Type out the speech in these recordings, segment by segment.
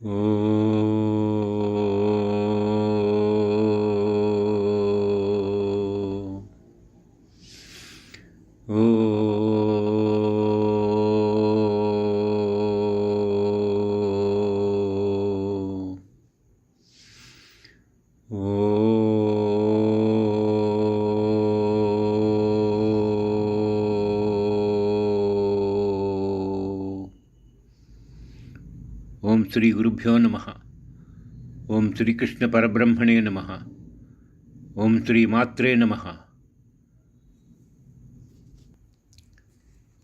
ಓಂ ಶ್ರೀ ಗುರುಭ್ಯೋ ನಮಃ. ಓಂ ಶ್ರೀ ಕೃಷ್ಣ ಪರಬ್ರಹ್ಮಣೇ ನಮಃ. ಓಂ ಶ್ರೀ ಮಾತ್ರೇ ನಮಃ.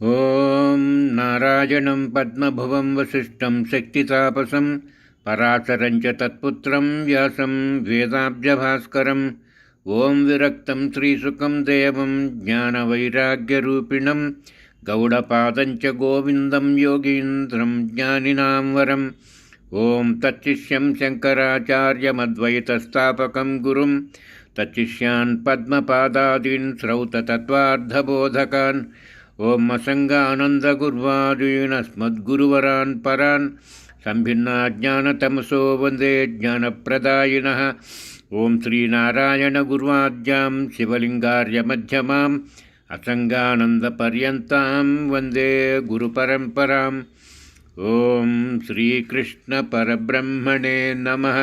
ಓಂ ನಾರಾಯಣಂ ಪದ್ಮಭುವಂ ವಸಿಷ್ಠಂ ಶಕ್ತಿತಾಪಸಂ ಪರಾಶರಂಚ ತತ್ಪುತ್ರಂ ವ್ಯಾಸಂ ವೇದಾಬ್ಜಭಾಸ್ಕರಂ ಓಂ ವಿರಕ್ತಂ ಶ್ರೀಸುಖಂ ದೇವಂ ಜ್ಞಾನವೈರಾಗ್ಯರೂಪಿಣಂ ಗೌಡಪಾದಂಚ ಗೋವಿಂದಂ ಯೋಗೀಂದ್ರಂ ಜ್ಞಾನಿನಾಂ ವರಂ ಓಂ ತಚ್ಚಿಷ್ಯಂ ಶಂಕರಾಚಾರ್ಯಮದ್ವೈತಸ್ಥಾಪಕಂ ಗುರುಂ ತಚ್ಚಿಷ್ಯಾನ್ ಪದ್ಮಪಾದಾದೀನ್ ಶ್ರೌತತತ್ವಾರ್ಧಬೋಧಕಾನ್ ಓಂ ಅಸಂಗಾನಂದಗುರ್ವಾದೀನ್ ಅಸ್ಮದ್ಗುರುವರಾನ್ ಪರಾನ್ ಸಂಭಿನ್ನಾ ಜ್ಞಾನತಮಸೋ ವಂದೇ ಜ್ಞಾನಪ್ರದಾಯಿನಃ. ಓಂ ಶ್ರೀನಾರಾಯಣಗುರ್ವಾದ್ಯಾಂ ಶಿವಲಿಂಗಾರ್ಯಮಧ್ಯಮಾಂ ಅಸಂಗಾನಂದಪರ್ಯಂತಾಂ ವಂದೇ ಗುರುಪರಂಪರಾಂ. ಓಂ ಶ್ರೀಕೃಷ್ಣ ಪರಬ್ರಹ್ಮಣೇ ನಮಃ.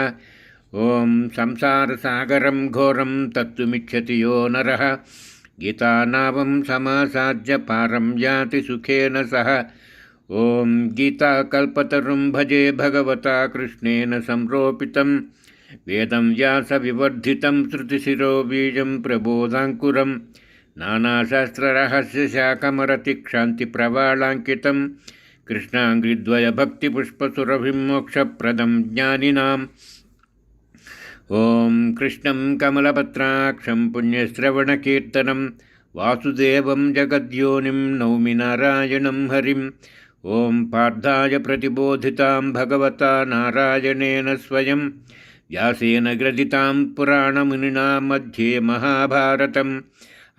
ಓಂ ಸಂಸಾರಸಾಗರಂ ಘೋರಂ ತತ್ತುಮಿಚ್ಛತಿ ಯೋ ನರಃ ಗೀತಾನಾವಂ ಸಮಾಸಾದ್ಯ ಪಾರಂ ಯಾತಿ ಸುಖೇನ ಸಹ. ಓಂ ಗೀತಾಕಲ್ಪತರುಂ ಭಜೆ ಭಗವತಾ ಕೃಷ್ಣೇನ ಸಂರೋಪಿತಂ ವೇದಂ ವ್ಯಾಸವಿವರ್ಧಿತಂ ಶ್ರುತಿಶಿರೋ ಬೀಜಂ ಪ್ರಬೋಧಾಂಕುರಂ ನಾನಾಶಾಸ್ತ್ರರಹಸ್ಯಶಾಖಮರತಿಕ್ಷಾಂತಿಪ್ರವಾಳಾಂಕಿತಂ ಕೃಷ್ಣಾಂಘ್ರಿದ್ವಯಭಕ್ತಿಪುಷ್ಪಸುರಭಿಂ ಮೋಕ್ಷಪ್ರದಂ ಜ್ಞಾನಿನಾಂ. ಓಂ ಕೃಷ್ಣಂ ಕಮಲಪತ್ರಾಕ್ಷಂ ಪುಣ್ಯಶ್ರವಣಕೀರ್ತನಂ ವಾಸುದೇವಂ ಜಗದ್ಯೋನಿಂ ನೌಮಿ ನಾರಾಯಣಂ ಹರಿಂ. ಓಂ ಪಾರ್ಥಾಯ ಪ್ರತಿಬೋಧಿತಾಂ ಭಗವತಾ ನಾರಾಯಣೇನ ಸ್ವಯಂ ವ್ಯಾಸೇನ ಗ್ರಥಿತಾಂ ಪುರಾಣಮುನಿನಾ ಮಧ್ಯೆ ಮಹಾಭಾರತಂ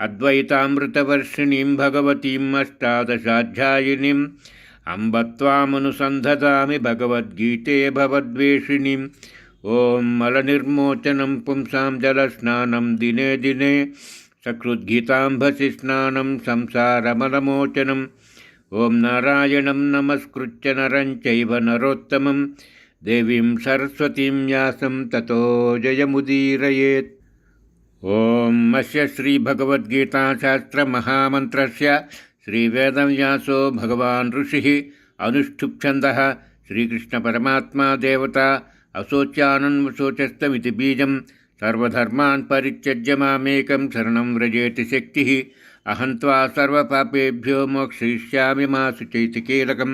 ಅದ್ವೈತಾಮೃತವರ್ಷಿಣೀಂ ಭಗವತೀಂ ಅಷ್ಟಾದಶಾಧ್ಯಾಯಿನೀಂ ಅಂಬ ತ್ವಾಮನುಸಂಧತಾಮಿ ಭಗವದ್ಗೀತೆ ಭವದ್ವೇಷಿಣೀಂ. ಓಂ ಮಲನಿರ್ಮೋಚನಂ ಪುಂಸಾಂ ಜಲಸ್ನಾನಂ ದಿನೇ ದಿನೇ ಸಕೃದ್ಗೀತಾಂಬಸಿ ಸ್ನಾನಂ ಸಂಸಾರಮಲಮೋಚನಂ. ಓಂ ನಾರಾಯಣಂ ನಮಸ್ಕೃತ್ಯ ನರಂ ಚೈವ ನರೋತ್ತಮಂ ದೇವೀಂ ಸರಸ್ವತೀಂ ವ್ಯಾಸಂ ತತೋ ಜಯಮುದೀರಯೇತ್. ಓಂ ಅಸ್ಯ ಶ್ರೀಭಗವದ್ಗೀತಾಶಾಸ್ತ್ರಮಹಾಮಂತ್ರಸ್ಯ ಶ್ರೀವೇದವ್ಯಾಸೋ ಭಗವಾನ್ ಋಷಿಃ ಅನುಷ್ಠುಪ್ಛಂದಃ ಶ್ರೀಕೃಷ್ಣಪರಮಾತ್ಮಾ ದೇವತಾ ಅಶೋಚ್ಯಾನನ್ವಶೋಚಸ್ತಮಿತಿ ಬೀಜಂ ಸರ್ವಧರ್ಮಾನ್ ಪರಿತ್ಯಜ್ಯ ಮಾಮೇಕಂ ಶರಣಂ ವ್ರಜೇತಿ ಶಕ್ತಿಃ ಅಹಂ ತ್ವಾ ಸರ್ವಪಾಪೇಭ್ಯೋ ಮೋಕ್ಷಯಿಷ್ಯಾಮಿ ಮಾ ಶುಚೈತಿಕೇಲಕಂ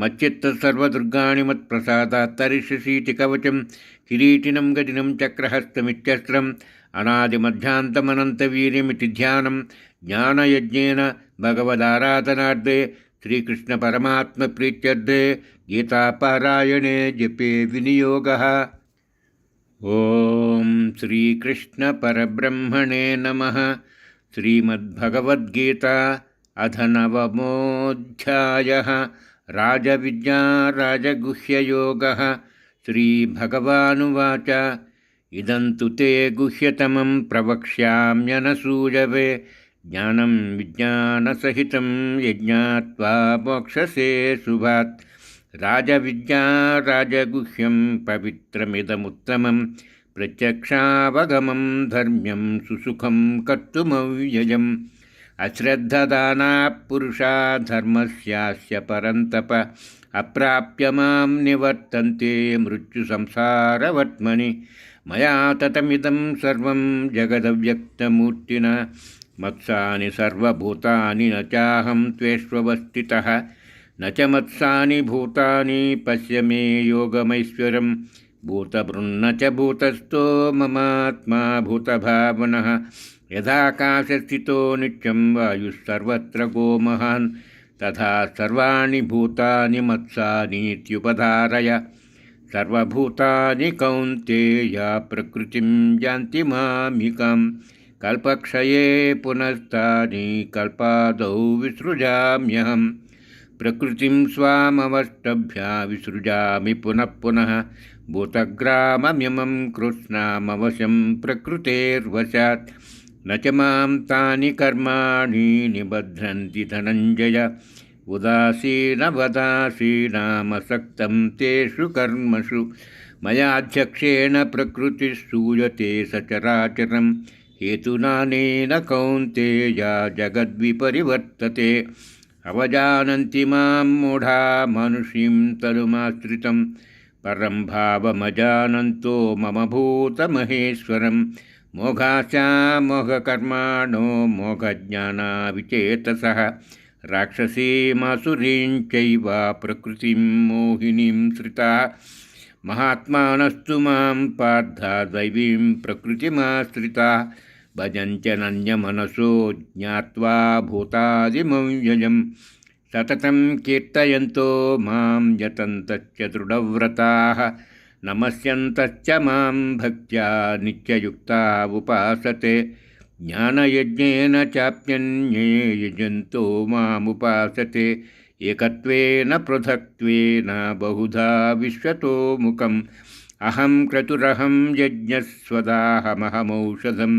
ಮಚ್ಚಿತ್ತಸರ್ವದುರ್ಗಾಣಿ ಮತ್ಪ್ರಸಾದಾತ್ ತರಿಷ್ಯಸೀತಿ ಕವಚಂ ಕಿರೀಟಿನಂ ಗದಿನಂ ಚಕ್ರಹಸ್ತಮಿತ್ಯಸ್ತ್ರಂ ಅನಾದಿಮಧ್ಯಾಂತಮನಂತವೀರ್ಯಮಿತಿ ಧ್ಯಾನಂ ಜ್ಞಾನಯಜ್ಞೇನ ಭಗವದಾರಾಧನಾರ್ಥೇ ಶ್ರೀಕೃಷ್ಣಪರಮಾತ್ಮಪ್ರೀತ್ಯರ್ಥೇ ಗೀತಾಪಾರಾಯಣೆ ಜಪೆ ವಿನಿಯೋಗಃ. ಓಂ ಶ್ರೀಕೃಷ್ಣ ಪರಬ್ರಹ್ಮಣೇ ನಮಃ. ಶ್ರೀಮದ್ಭಗವದ್ಗೀತಾ ಅಥ ನವಮೋಧ್ಯಾಯಃ. ರಾಜವಿದ್ಯಾ ರಾಜಗುಹ್ಯಯೋಗಃ. ಶ್ರೀಭಗವಾನುವಾಚ ಇದಂತು ತೇ ಗುಹ್ಯತಮಂ ಪ್ರವಕ್ಷ್ಯಾಮ್ಯನಸೂಯವೆ ಜ್ಞಾನಂ ವಿಜ್ಞಾನಸಹಿತಂ ಯಜ್ಞಾತ್ವಾ ಮೋಕ್ಷಸೇ ಶುಭಾತ್. ರಾಜವಿದ್ಯಾ ರಾಜಗುಹ್ಯಂ ಪವಿತ್ರಮಿದಮುತ್ತಮಂ ಪ್ರತ್ಯಕ್ಷಾವಗಮಂ ಧರ್ಮ್ಯಂ ಸುಸುಖಂ ಕರ್ತುಮವ್ಯಯಂ. ಅಶ್ರದ್ಧದಾನಾಃ ಪುರುಷಾ ಧರ್ಮಸ್ಯಾಸ್ಯ ಪರಂತಪ ಅಪ್ರಾಪ್ಯ ಮಾಂ ನಿವರ್ತಂತೆ ಮೃತ್ಯು ಸಂಸಾರವತ್ಮನಿ. ಮಯಾ ತತಮಿದಂ ಸರ್ವಂ ಜಗದವ್ಯಕ್ತಮೂರ್ತಿನ ಮತ್ಸಾನಿ ಸರ್ವಭೂತಾನಿ ನ ಚಾಹಂ ತ್ವೇಷ್ವವಸ್ಥಿತಃ ನ ಚ ಮತ್ಸಾನಿ ಭೂತಾನಿ ಪಶ್ಯ ಮೇ ಯೋಗಮೈಶ್ವರಂ. ಭೂತಭೃನ್ನ ಚ ಭೂತಸ್ಥೋ ಮಮಾತ್ಮಾ ಭೂತಭಾವನಃ ಯಥಾಕಾಶಸ್ಥಿತೋ ನಿತ್ಯಂ ವಾಯುಃಸರ್ವತ್ರ ಗೋ ಮಹಾನ್ ತಥಾ ಸರ್ವಾಣಿ ಭೂತಾನಿ ಮತ್ಸಾನೀತ್ಯುಪಧಾರಯ. ಸರ್ವಭೂತಾನಿ ಕೌಂತೆಯ ಪ್ರಕೃತಿಂ ಯಾಂತಿ ಮಾಮಿಕಾಂ ಕಲ್ಪಕ್ಷಯೇ ಪುನಸ್ತಾನಿ ಕಲ್ಪಾದೌ ವಿಸೃಜಾಮ್ಯಹಂ. प्रकृतिं स्वामवष्टभ्या विसृजामि पुनः पुनः भूतग्राममिमं कृष्णामवशं प्रकृतेर्वशात् न च मां तानि कर्माणि निबध्नन्ति धनञ्जय उदासीनवदासीनामसक्तं तेषु कर्मसु मयाध्यक्षेण प्रकृतिः सूयते सचराचरं हेतुनानेन कौन्तेया जगद्विपरिवर्तते अवजानन्ति मां मूढा मनुष्यं तनुमाश्रितं परं भावमजानन्तो मम भूतमहेश्वरं मोघाचामोघकर्माणो मोघज्ञानाविचेतसः राक्षसीमासुरीं चैव प्रकृतिं मोहिनीं श्रिता महात्मानस्तु मां पार्था दैवीं प्रकृतिमाश्रिता भजन्त्यनन्यमनसो ज्ञात्वा भूतादिमव्ययं सततं कीर्तयन्तो मां यतन्तश्च दृढव्रताः नमस्यन्तश्च मां भक्त्या नित्ययुक्ता उपासते ज्ञानयज्ञेन चाप्यन्ये यजन्तो मामुपासते एकत्वेन पृथक्त्वेन बहुधा विश्वतोमुखम् अहं क्रतुरहं यज्ञस्वदाहमहमौषधं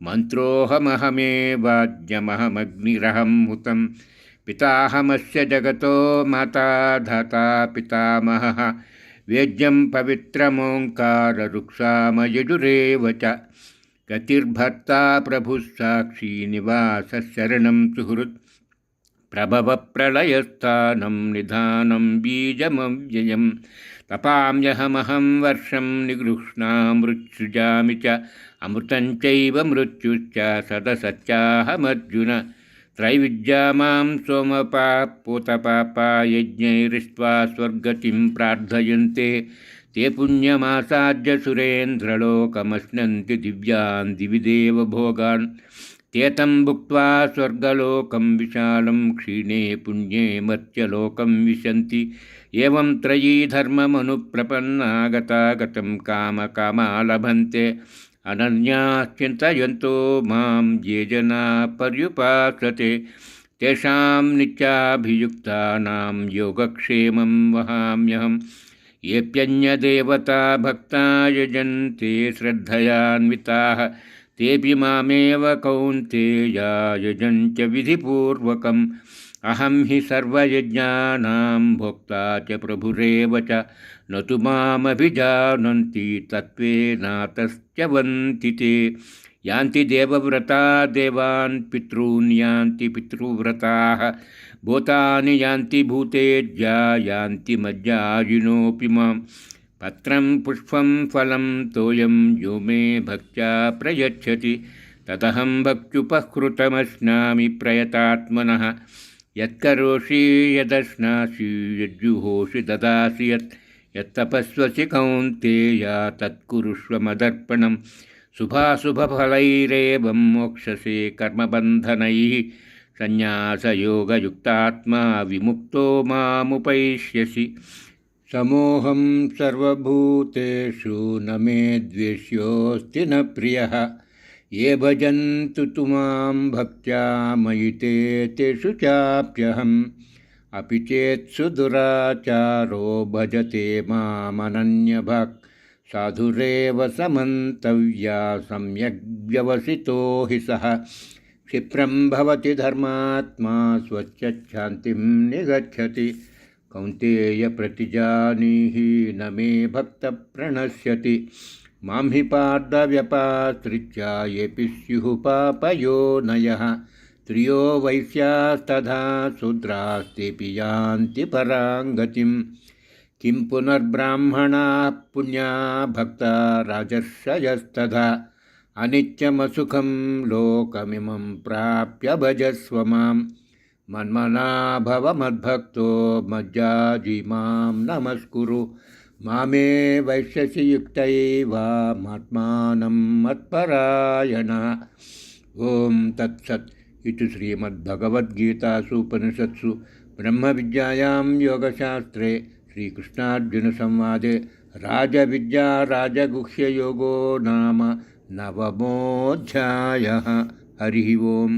मन्त्रोऽहमहमेवाज्यमहमग्निरहं हुतं पिताहमस्य जगतो माता धाता पितामहः वेद्यं पवित्रमोङ्काररुक्सामयजुरेव च गतिर्भर्ता प्रभुः साक्षी निवासः शरणं सुहृत् प्रभवप्रलयस्थानं निधानं बीजमव्ययं तपाम्यहमहं वर्षं निगृह्णामृत्सृजामि च अमृतं चैव मृत्युश्च सदसच्चाहमर्जुन त्रैविद्या मां सोमपापोतपापा यज्ञैरिष्ट्वा स्वर्गतिं प्रार्थयन्ते ते पुण्यमासाद्य सुरेन्द्रलोकमश्नन्ति दिव्यान् दिवि देव भोगान् ते तं भुक्त्वा स्वर्गलोकं विशालं क्षीणे पुण्ये मर्त्यलोकं विशन्ति एवं त्रयी धर्ममनुप्रपन्ना गतागतं कामकामा लभन्ते अनन्याश्चिन्तयन्तो मां ये जना पर्युपासते तेषां नित्याभियुक्तानां योगक्षेमं वहाम्यहम् येऽप्यन्यदेवता भक्ता यजन्ते श्रद्धयान्विताः तेऽपि मामेव कौन्तेया यजन्त्य विधिपूर्वकम् अहं हि सर्वयज्ञानां भोक्ता च प्रभुरेव च न तु मामभिजानन्ति तत्त्वेनातश्च्यवन्ति ते यान्ति देवव्रता देवान् पितॄन् यान्ति पितृव्रताः भूतानि यान्ति भूतेज्या यान्ति मज्जाजिनोऽपि मां पत्रं पुष्पं फलं तोयं यो मे भक्त्या प्रयच्छति तदहं भक्त्युपहृतमश्नामि प्रयतात्मनः यत्करोषि यदश्नासि यज्जुहोषि ददासि यत्तपस्वसि कौन्तेया तत्कुरुष्व मदर्पणं शुभाशुभफलैरेवं मोक्षसे कर्मबन्धनैः संन्यासयोगयुक्तात्मा विमुक्तो मामुपैष्यसि समोहं सर्वभूतेषु न मे द्वेष्योऽस्ति न प्रियः ये भजन्तु तु मां भक्त्या मयि ते तेषु चाप्यहम् अपि चेत्सु दुराचारो भजते मामनन्यभक् साधुरेव समन्तव्या सम्यग् व्यवसितो हि सः क्षिप्रं भवति धर्मात्मा स्वच्छान्तिं निगच्छति कौन्तेय प्रतिजानीहि न मे भक्तप्रणश्यति मां हि पार्दव्यपाश्रित्य येऽपि स्युः पापयोनयः स्त्रियो वैश्यास्तथा शूद्रास्तेऽपि यान्ति परां गतिं किं पुनर्ब्राह्मणाः पुण्या भक्ता राजर्षयस्तथा अनित्यमसुखं लोकमिमं प्राप्य भजस्व मां मन्मना भव मद्भक्तो मज्जाजी मां नमस्कुरु मामे वैश्यसि युक्तैवात्मानं मत्परायणः। ओम तत्सत् इति श्रीमद्भगवद्गीतासु उपनिषत्सु ब्रह्मविद्यायां योगशास्त्रे श्रीकृष्णार्जुनसंवादे राजविद्या राजगुह्ययोगो नाम नवमोऽध्यायः। हरिः ओम्।